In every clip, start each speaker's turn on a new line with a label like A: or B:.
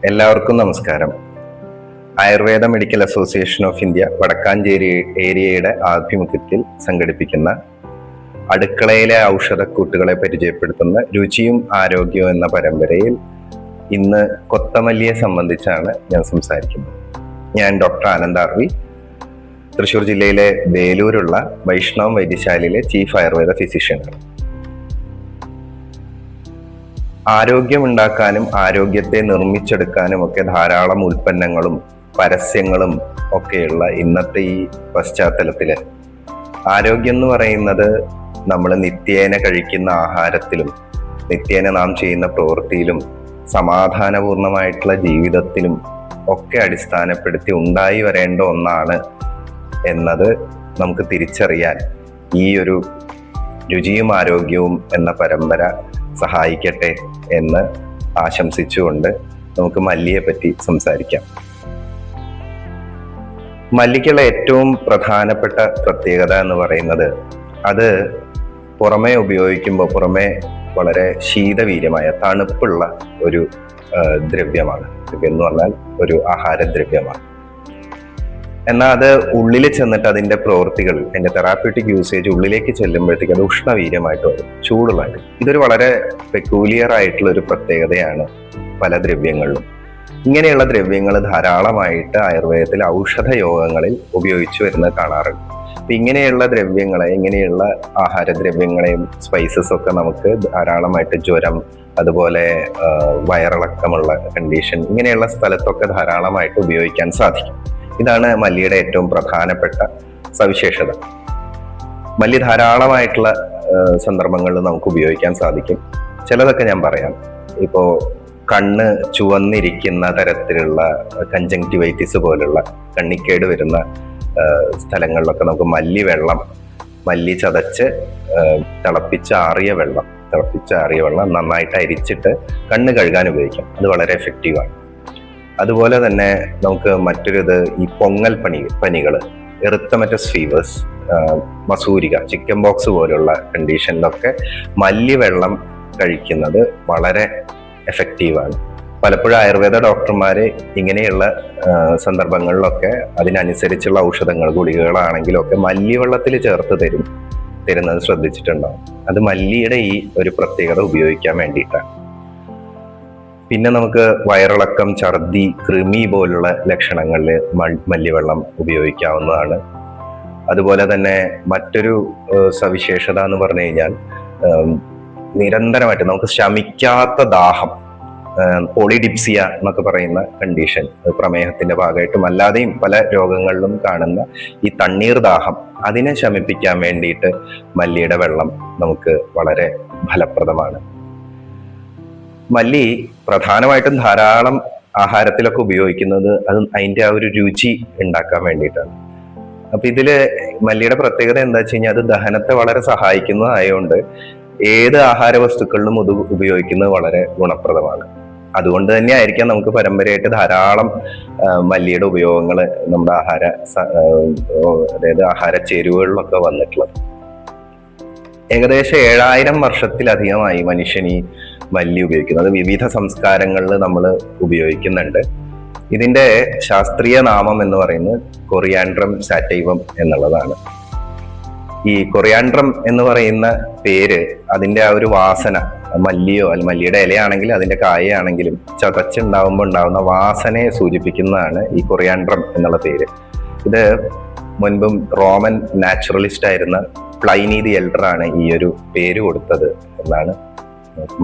A: എല്ലാവർക്കും നമസ്കാരം. Ayurveda medical association of India Vadakkanchery ഏരിയയുടെ ആഭിമുഖ്യത്തിൽ സംഘടിപ്പിക്കുന്ന അടുക്കളയിലെ ഔഷധക്കൂട്ടുകളെ പരിചയപ്പെടുത്തുന്ന രുചിയും ആരോഗ്യവും എന്ന പരമ്പരയിൽ ഇന്ന് കൊത്തമല്ലിയെ സംബന്ധിച്ചാണ് ഞാൻ സംസാരിക്കുന്നത്. ഞാൻ doctor Anand R V, Thrissur ജില്ലയിലെ വേലൂരുള്ള വൈഷ്ണവ് വൈദ്യശാലയിലെ ചീഫ് ആയുർവേദ ഫിസിഷ്യനാണ്. ആരോഗ്യമുണ്ടാക്കാനും ആരോഗ്യത്തെ നിർമ്മിച്ചെടുക്കാനും ഒക്കെ ധാരാളം ഉൽപ്പന്നങ്ങളും പരസ്യങ്ങളും ഒക്കെയുള്ള ഇന്നത്തെ ഈ പശ്ചാത്തലത്തിൽ ആരോഗ്യം എന്ന് പറയുന്നത് നമ്മൾ നിത്യേന കഴിക്കുന്ന ആഹാരത്തിലും നിത്യേന നാം ചെയ്യുന്ന പ്രവൃത്തിയിലും സമാധാനപൂർണമായിട്ടുള്ള ജീവിതത്തിലും ഒക്കെ അടിസ്ഥാനപ്പെടുത്തി ഉണ്ടായി വരേണ്ട ഒന്നാണ് എന്നത് നമുക്ക് തിരിച്ചറിയാൻ ഈ ഒരു രുചിയും ആരോഗ്യവും എന്ന പരമ്പര സഹായിക്കട്ടെ എന്ന് ആശംസിച്ചുകൊണ്ട് നമുക്ക് മല്ലിയെ പറ്റി സംസാരിക്കാം. മല്ലിക്കുള്ള ഏറ്റവും പ്രധാനപ്പെട്ട പ്രത്യേകത എന്ന് പറയുന്നത് അത് പുറമേ ഉപയോഗിക്കുമ്പോൾ വളരെ ശീതവീര്യമായ തണുപ്പുള്ള ഒരു ദ്രവ്യമാണ്. എന്ന് പറഞ്ഞാൽ ഒരു ആഹാരദ്രവ്യമാണ്. എന്നാൽ അത് ഉള്ളിൽ ചെന്നിട്ട് അതിൻ്റെ പ്രവൃത്തികൾ, അതിൻ്റെ തെറാപ്യൂട്ടിക് യൂസേജ് ഉള്ളിലേക്ക് ചെല്ലുമ്പോഴത്തേക്ക് അത് ഉഷ്ണവീര്യമായിട്ട് വരും, ചൂടുള്ളതായിട്ട്. ഇതൊരു വളരെ പെക്യൂലിയർ ആയിട്ടുള്ള ഒരു പ്രത്യേകതയാണ് പല ദ്രവ്യങ്ങളിലും. ഇങ്ങനെയുള്ള ദ്രവ്യങ്ങൾ ധാരാളമായിട്ട് ആയുർവേദത്തിൽ ഔഷധ യോഗങ്ങളിൽ ഉപയോഗിച്ചു വരുന്നത് കാണാറുണ്ട്. അപ്പം ഇങ്ങനെയുള്ള ദ്രവ്യങ്ങളെ, ഇങ്ങനെയുള്ള ആഹാരദ്രവ്യങ്ങളെയും സ്പൈസസ് ഒക്കെ നമുക്ക് ധാരാളമായിട്ട് ജ്വരം, അതുപോലെ വയറിളക്കമുള്ള കണ്ടീഷൻ, ഇങ്ങനെയുള്ള സ്ഥലത്തൊക്കെ ധാരാളമായിട്ട് ഉപയോഗിക്കാൻ സാധിക്കും. ഇതാണ് മല്ലിയുടെ ഏറ്റവും പ്രധാനപ്പെട്ട സവിശേഷത. മല്ലി ധാരാളമായിട്ടുള്ള സന്ദർഭങ്ങളിൽ നമുക്ക് ഉപയോഗിക്കാൻ സാധിക്കും. ചിലതൊക്കെ ഞാൻ പറയാം. ഇപ്പോൾ കണ്ണ് ചുവന്നിരിക്കുന്ന തരത്തിലുള്ള കൺജങ്ക്റ്റിവൈറ്റിസ് പോലുള്ള കണ്ണിക്കേട് വരുന്ന സ്ഥലങ്ങളിലൊക്കെ നമുക്ക് മല്ലി ചതച്ച് തിളപ്പിച്ചാറിയ വെള്ളം നന്നായിട്ട് അരിച്ചിട്ട് കണ്ണ് കഴുകാൻ ഉപയോഗിക്കാം. അത് വളരെ എഫക്റ്റീവാണ്. അതുപോലെ തന്നെ നമുക്ക് മറ്റൊരിത്, ഈ പൊങ്ങൽ പനികൾ, എറിത്തമറ്റസ് ഫീവേഴ്സ്, മസൂരിക, ചിക്കൻ ബോക്സ് പോലുള്ള കണ്ടീഷനിലൊക്കെ മല്ലി വെള്ളം കഴിക്കുന്നത് വളരെ എഫക്റ്റീവാണ്. പലപ്പോഴും ആയുർവേദ ഡോക്ടർമാർ ഇങ്ങനെയുള്ള സന്ദർഭങ്ങളിലൊക്കെ അതിനനുസരിച്ചുള്ള ഔഷധങ്ങൾ, ഗുളികകളാണെങ്കിലൊക്കെ മല്ലിവെള്ളത്തിൽ ചേർത്ത് തരുന്നത് ശ്രദ്ധിച്ചിട്ടുണ്ടാവും. അത് മല്ലിയുടെ ഈ ഒരു പ്രത്യേകത ഉപയോഗിക്കാൻ വേണ്ടിയിട്ടാണ്. പിന്നെ നമുക്ക് വയറിളക്കം, ഛർദി, കൃമി പോലുള്ള ലക്ഷണങ്ങളിൽ മല്ലിവെള്ളം ഉപയോഗിക്കാവുന്നതാണ്. അതുപോലെ തന്നെ മറ്റൊരു സവിശേഷത എന്ന് പറഞ്ഞു കഴിഞ്ഞാൽ നിരന്തരമായിട്ട് നമുക്ക് ശമിക്കാത്ത ദാഹം, പോളിഡിപ്സിയ എന്നൊക്കെ പറയുന്ന കണ്ടീഷൻ, പ്രമേഹത്തിന്റെ ഭാഗമായിട്ടും അല്ലാതെയും പല രോഗങ്ങളിലും കാണുന്ന ഈ തണ്ണീർ ദാഹം, അതിനെ ശമിപ്പിക്കാൻ വേണ്ടിയിട്ട് മല്ലിയുടെ വെള്ളം നമുക്ക് വളരെ ഫലപ്രദമാണ്. മല്ലി പ്രധാനമായിട്ടും ധാരാളം ആഹാരത്തിലൊക്കെ ഉപയോഗിക്കുന്നത് അതിൻ്റെ ആ ഒരു രുചി ഉണ്ടാക്കാൻ വേണ്ടിയിട്ടാണ്. അപ്പൊ ഇതില് മല്ലിയുടെ പ്രത്യേകത എന്താ വെച്ച് കഴിഞ്ഞാൽ അത് ദഹനത്തെ വളരെ സഹായിക്കുന്നതായതുകൊണ്ട് ഏത് ആഹാര വസ്തുക്കളിലും ഇത് ഉപയോഗിക്കുന്നത് വളരെ ഗുണപ്രദമാണ്. അതുകൊണ്ട് തന്നെ ആയിരിക്കാം നമുക്ക് പരമ്പരയായിട്ട് ധാരാളം മല്ലിയുടെ ഉപയോഗങ്ങൾ നമ്മുടെ ആഹാര ചേരുവകളിലൊക്കെ വന്നിട്ടുള്ളത്. ഏകദേശം 7000 വർഷത്തിലധികമായി മനുഷ്യൻ ഈ മല്ലി ഉപയോഗിക്കുന്നത്. വിവിധ സംസ്കാരങ്ങളിൽ നമ്മൾ ഉപയോഗിക്കുന്നുണ്ട്. ഇതിന്റെ ശാസ്ത്രീയ നാമം എന്ന് പറയുന്നത് കൊറിയാൻഡ്രം സാറ്റൈവം എന്നുള്ളതാണ്. ഈ കൊറിയാൻഡ്രം എന്ന് പറയുന്ന പേര് അതിന്റെ ആ ഒരു വാസന, മല്ലിയുടെ ഇലയാണെങ്കിലും അതിന്റെ കായയാണെങ്കിലും ചതച്ചുണ്ടാവുമ്പോൾ ഉണ്ടാവുന്ന വാസനയെ സൂചിപ്പിക്കുന്നതാണ് ഈ കൊറിയാൻഡ്രം എന്നുള്ള പേര്. ഇത് മുൻപും റോമൻ നാച്ചുറലിസ്റ്റ് ആയിരുന്ന പ്ലൈനി ദി എൽഡർ ആണ് ഈ ഒരു പേര് കൊടുത്തത് എന്നാണ്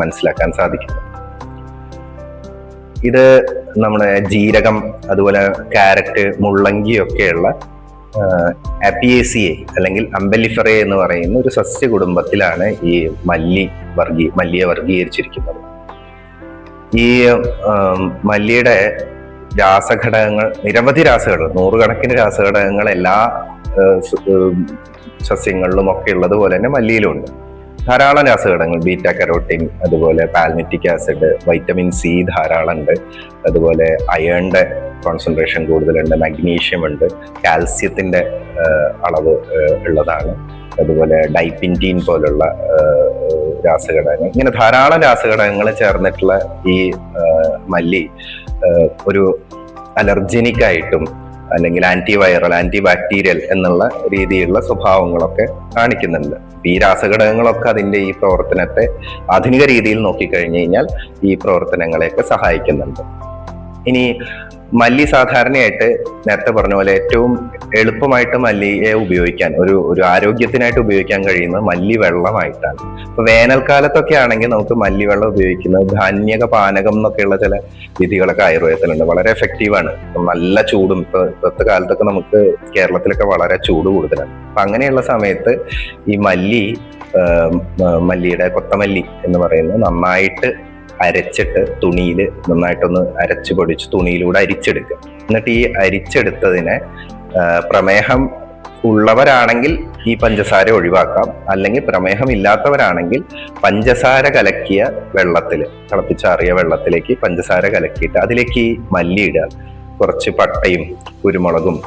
A: മനസ്സിലാക്കാൻ സാധിക്കുന്നത്. ഇത് നമ്മുടെ ജീരകം, അതുപോലെ ക്യാരറ്റ്, മുള്ളങ്കി ഒക്കെയുള്ള അപ്പിയേസിയെ അല്ലെങ്കിൽ അംബെല്ലിഫെറേ എന്ന് പറയുന്ന ഒരു സസ്യ കുടുംബത്തിലാണ് ഈ മല്ലിയെ വർഗീകരിച്ചിരിക്കുന്നത്. ഈ മല്ലിയുടെ രാസഘടകങ്ങൾ, നിരവധി രാസഘടകങ്ങൾ, 100 കണക്കിന് രാസഘടകങ്ങൾ എല്ലാ സസ്യങ്ങളിലും ഒക്കെ ഉള്ളതുപോലെ തന്നെ മല്ലിയിലുണ്ട്. ധാരാളം രാസഘടകങ്ങൾ, ബീറ്റ കരോട്ടിൻ, അതുപോലെ പാൽമിറ്റിക് ആസിഡ്, വൈറ്റമിൻ സി ധാരാളം ഉണ്ട്. അതുപോലെ അയേണിന്റെ കോൺസെൻട്രേഷൻ കൂടുതലുണ്ട്, മഗ്നീഷ്യം ഉണ്ട്, കാൽസ്യത്തിന്റെ അളവ് ഉള്ളതാണ്. അതുപോലെ ഡൈപിൻറ്റീൻ പോലുള്ള രാസഘടകങ്ങൾ. ഇങ്ങനെ ധാരാളം രാസഘടകങ്ങൾ ചേർന്നിട്ടുള്ള ഈ മല്ലി ഒരു അലർജനിക് ആയിട്ടും അല്ലെങ്കിൽ ആന്റി വൈറൽ, ആന്റി ബാക്ടീരിയൽ എന്നുള്ള രീതിയിലുള്ള സ്വഭാവങ്ങളൊക്കെ കാണിക്കുന്നുണ്ട്. ഈ രാസഘടകങ്ങളൊക്കെ അതിന്റെ ഈ പ്രവർത്തനത്തെ ആധുനിക രീതിയിൽ നോക്കിക്കഴിഞ്ഞു കഴിഞ്ഞാൽ ഈ പ്രവർത്തനങ്ങളെയൊക്കെ സഹായിക്കുന്നുണ്ട്. ഇനി മല്ലി സാധാരണയായിട്ട് നേരത്തെ പറഞ്ഞ പോലെ ഏറ്റവും എളുപ്പമായിട്ട് മല്ലിയെ ഉപയോഗിക്കാൻ, ഒരു ആരോഗ്യത്തിനായിട്ട് ഉപയോഗിക്കാൻ കഴിയുന്നത് മല്ലി വെള്ളമായിട്ടാണ്. ഇപ്പൊ വേനൽക്കാലത്തൊക്കെ ആണെങ്കിൽ നമുക്ക് മല്ലി വെള്ളം ഉപയോഗിക്കുന്നത് ധാന്യക പാനകം എന്നൊക്കെയുള്ള ചില വിധികളൊക്കെ ആയുർവേദത്തിലുണ്ട്. വളരെ എഫക്റ്റീവാണ്. നല്ല ചൂടും ഇപ്പോഴത്തെ കാലത്തൊക്കെ നമുക്ക് കേരളത്തിലൊക്കെ വളരെ ചൂട് കൂടുതലാണ്. അപ്പൊ അങ്ങനെയുള്ള സമയത്ത് ഈ മല്ലിയുടെ കൊത്തമല്ലി എന്ന് പറയുന്നത് നന്നായിട്ട് അരച്ചിട്ട് തുണിയിൽ നന്നായിട്ടൊന്ന് അരച്ചു പൊടിച്ച് തുണിയിലൂടെ അരിച്ചെടുക്കുക. എന്നിട്ട് ഈ അരിച്ചെടുത്തതിനെ പ്രമേഹം ഉള്ളവരാണെങ്കിൽ ഈ പഞ്ചസാര ഒഴിവാക്കാം, അല്ലെങ്കിൽ പ്രമേഹം ഇല്ലാത്തവരാണെങ്കിൽ പഞ്ചസാര കലക്കിയ വെള്ളത്തിൽ, തിളപ്പിച്ചാറിയ വെള്ളത്തിലേക്ക് പഞ്ചസാര കലക്കിയിട്ട് അതിലേക്ക് ഈ മല്ലി ഇടുക. കുറച്ച് പട്ടയും കുരുമുളകും,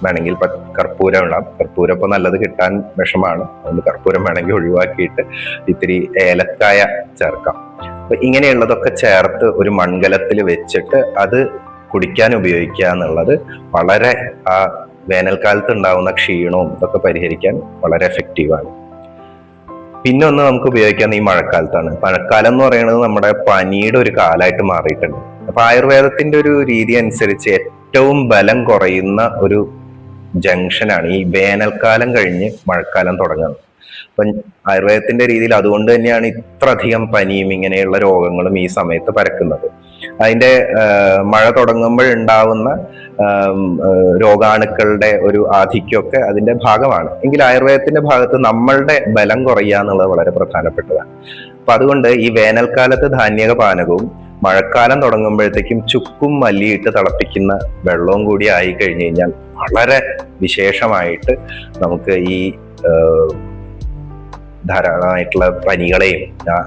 A: വേണമെങ്കിൽ കർപ്പൂരം ഇടാം. കർപ്പൂരം ഇപ്പോൾ നല്ലത് കിട്ടാൻ വിഷമാണ്, അതുകൊണ്ട് കർപ്പൂരം വേണമെങ്കിൽ ഒഴിവാക്കിയിട്ട് ഇത്തിരി ഏലക്കായ ചേർക്കാം. അപ്പൊ ഇങ്ങനെയുള്ളതൊക്കെ ചേർത്ത് ഒരു മൺകലത്തിൽ വെച്ചിട്ട് അത് കുടിക്കാൻ ഉപയോഗിക്കുക എന്നുള്ളത് വളരെ ആ വേനൽക്കാലത്ത് ഉണ്ടാവുന്ന ക്ഷീണവും ഇതൊക്കെ പരിഹരിക്കാൻ വളരെ എഫക്റ്റീവാണ്. പിന്നെ ഒന്ന് നമുക്ക് ഉപയോഗിക്കാൻ ഈ മഴക്കാലത്താണ്. മഴക്കാലം എന്ന് പറയുന്നത് നമ്മുടെ പനിയുടെ ഒരു കാലമായിട്ട് മാറിയിട്ടുണ്ട്. അപ്പൊ ആയുർവേദത്തിന്റെ ഒരു രീതി അനുസരിച്ച് ഏറ്റവും ബലം കുറയുന്ന ഒരു ജംഗ്ഷനാണ് ഈ വേനൽക്കാലം കഴിഞ്ഞ് മഴക്കാലം തുടങ്ങുന്നത്. അപ്പം ആയുർവേദത്തിന്റെ രീതിയിൽ അതുകൊണ്ട് തന്നെയാണ് ഇത്ര അധികം പനിയും ഇങ്ങനെയുള്ള രോഗങ്ങളും ഈ സമയത്ത് പരക്കുന്നത്. അതിന്റെ മഴ തുടങ്ങുമ്പോഴുണ്ടാവുന്ന രോഗാണുക്കളുടെ ഒരു ആധിക്യമൊക്കെ അതിന്റെ ഭാഗമാണ്. എങ്കിൽ ആയുർവേദത്തിന്റെ ഭാഗത്ത് നമ്മളുടെ ബലം കുറയുക എന്നുള്ളത് വളരെ പ്രധാനപ്പെട്ടതാണ്. അപ്പൊ അതുകൊണ്ട് ഈ വേനൽക്കാലത്ത് ധാന്യക പാനകവും മഴക്കാലം തുടങ്ങുമ്പോഴത്തേക്കും ചുക്കും മല്ലിയിട്ട് തിളപ്പിക്കുന്ന വെള്ളവും കൂടി ആയി കഴിഞ്ഞു കഴിഞ്ഞാൽ വളരെ വിശേഷമായിട്ട് നമുക്ക് ഈ ധാരാളമായിട്ടുള്ള പനികളെയും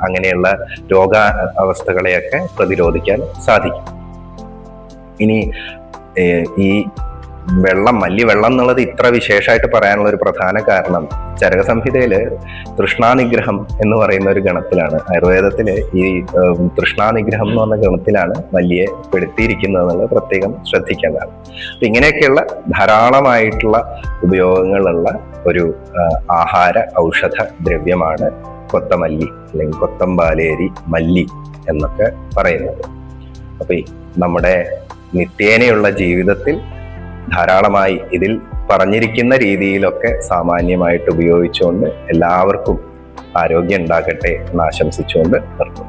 A: അങ്ങനെയുള്ള രോഗാവസ്ഥകളെയൊക്കെ പ്രതിരോധിക്കാൻ സാധിക്കും. ഇനി ഈ മല്ലി വെള്ളം എന്നുള്ളത് ഇത്ര വിശേഷമായിട്ട് പറയാനുള്ള ഒരു പ്രധാന കാരണം ചരക സംഹിതയില് തൃഷ്ണാനിഗ്രഹം എന്ന് പറയുന്ന ഒരു ഗണത്തിലാണ്, ആയുർവേദത്തില് ഈ തൃഷ്ണാനിഗ്രഹം എന്ന് പറഞ്ഞ ഗണത്തിലാണ് മല്ലിയെ പെടുത്തിയിരിക്കുന്നത് എന്നുള്ളത് പ്രത്യേകം ശ്രദ്ധിക്കേണ്ടതാണ്. അപ്പൊ ഇങ്ങനെയൊക്കെയുള്ള ധാരാളമായിട്ടുള്ള ഉപയോഗങ്ങളുള്ള ഒരു ആഹാര ഔഷധ ദ്രവ്യമാണ് കൊത്തമല്ലി അല്ലെങ്കിൽ കൊത്തമ്പാലേരി മല്ലി എന്നൊക്കെ പറയുന്നത്. അപ്പൊ നമ്മുടെ നിത്യേനയുള്ള ജീവിതത്തിൽ ധാരാളമായി ഇതിൽ പറഞ്ഞിരിക്കുന്ന രീതിയിലൊക്കെ സാമാന്യമായിട്ട് ഉപയോഗിച്ചുകൊണ്ട് എല്ലാവർക്കും ആരോഗ്യം ഉണ്ടാകട്ടെ എന്ന് ആശംസിച്ചുകൊണ്ട് നിർത്തുന്നു.